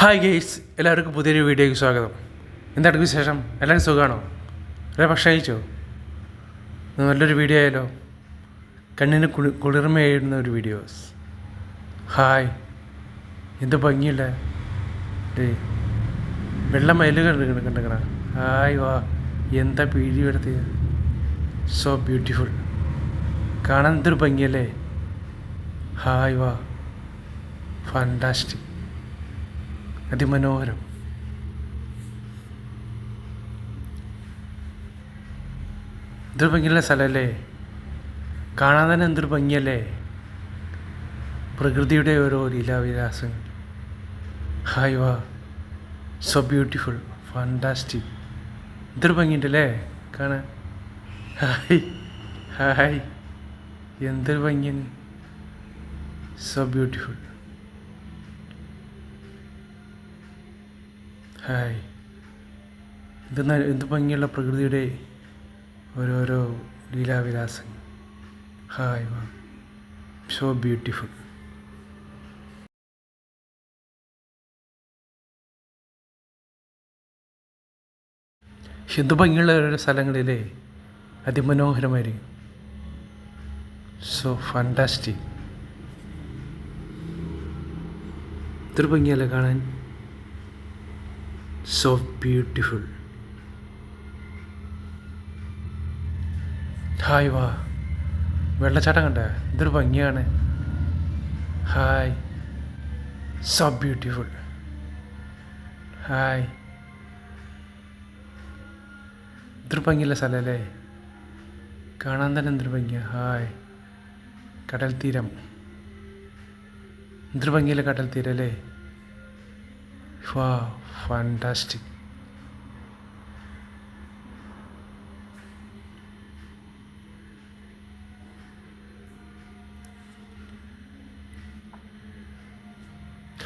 Hi guys, എല്ലാവർക്കും പുതിയൊരു വീഡിയോയ്ക്ക് സ്വാഗതം. എന്താണ് വിശേഷം? എല്ലാവരും സുഖമാണോ? എല്ലാവരും ഭക്ഷണം കഴിച്ചോ? നല്ലൊരു വീഡിയോ ആയാലോ? കണ്ണിന് കുളിർമയായിരുന്ന ഒരു വീഡിയോസ്. ഹായ്, എന്ത് ഭംഗിയല്ലേ വെള്ള മയിലുകൾ കണ്ടിക്കണ. ഹായ് വാ, എന്താ പീഴി എടുത്ത്. സോ ബ്യൂട്ടിഫുൾ, കാണാൻ എന്തൊരു ഭംഗിയല്ലേ. ഹായ് വാ, ഫാന്റാസ്റ്റിക്, അതിമനോഹരം. എന്തൊരു ഭംഗിയുള്ള സ്ഥലമല്ലേ, കാണാൻ തന്നെ എന്തൊരു ഭംഗിയല്ലേ. പ്രകൃതിയുടെ ഓരോ ലീലാവിലാസങ്ങൾ. ഹായ് വാ, സോ ബ്യൂട്ടിഫുൾ, ഫാന്റാസ്റ്റിക്, എന്തൊരു ഭംഗിയുണ്ടല്ലേ കാണാൻ. ഹായ് ഹായ്, എന്തൊരു ഭംഗിയാണ്. So beautiful. ഹായ്, എന്ത് ഭംഗിയുള്ള പ്രകൃതിയുടെ ഓരോരോ ലീലാവിലാസങ്ങൾ. ഹായ് വാ, സോ ബ്യൂട്ടിഫുൾ. എന്ത് ഭംഗിയുള്ള ഓരോ സ്ഥലങ്ങളിലെ അതിമനോഹരമായിരിക്കും. സോ ഫാന്റാസ്റ്റിക്, ഇതൊരു ഭംഗിയല്ലേ കാണാൻ. So beautiful. ഹായ് വാ, വെള്ളച്ചാട്ടം കണ്ട ഇതൊരു ഭംഗിയാണ്. Hi, so beautiful. ഹായ്, ഇതൊരു ഭംഗിയുള്ള സ്ഥലമല്ലേ, കാണാൻ തന്നെ എന്തൊരു ഭംഗിയാണ്. ഹായ്, കടൽ തീരം, എന്തൊരു ഭംഗിയല്ലേ കടൽ തീരം അല്ലേ. വാ, ഫാന്റാസ്റ്റിക്.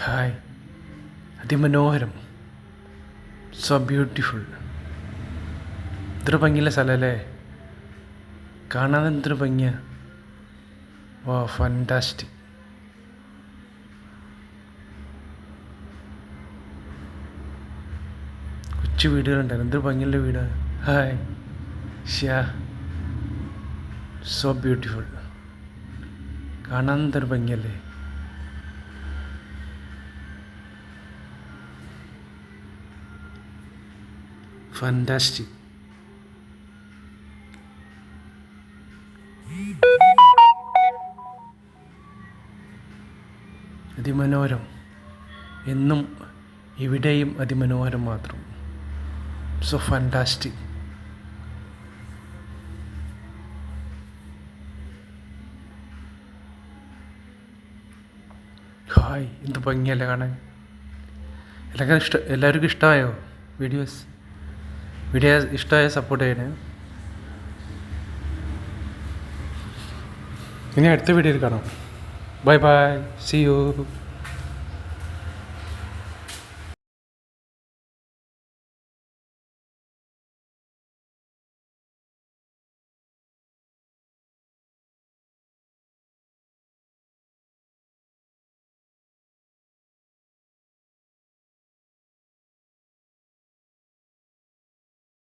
ഹായ്, അതിമനോഹരം. സോ ബ്യൂട്ടിഫുൾ, ഇത്ര ഭംഗിയുള്ള സ്ഥലമല്ലേ, കാണാൻ എന്തൊരു ഭംഗിയാ. വാ, ഫാന്റാസ്റ്റിക്. കൊച്ചു വീടുകളുണ്ടായിരുന്നു, എന്തൊരു ഭംഗിയുള്ള വീടാണ്. ഹായ് ഷ്യാ, സോ ബ്യൂട്ടിഫുൾ, കാണാൻ എന്തൊരു ഭംഗിയല്ലേ. ഫാന്റാസ്റ്റിക്. അതിമനോഹരം, എന്നും എവിടെയും അതിമനോഹരം മാത്രം. So fantastic. ഹായ്, എന്ത് ഭംഗിയല്ലേ കാണാൻ. എല്ലാവർക്കും ഇഷ്ടമായോ വീഡിയോ ഇഷ്ടമായ സപ്പോർട്ട് ചെയ്യണേ. ഇനി അടുത്ത വീഡിയോയിൽ കാണാം. Bye bye, see U.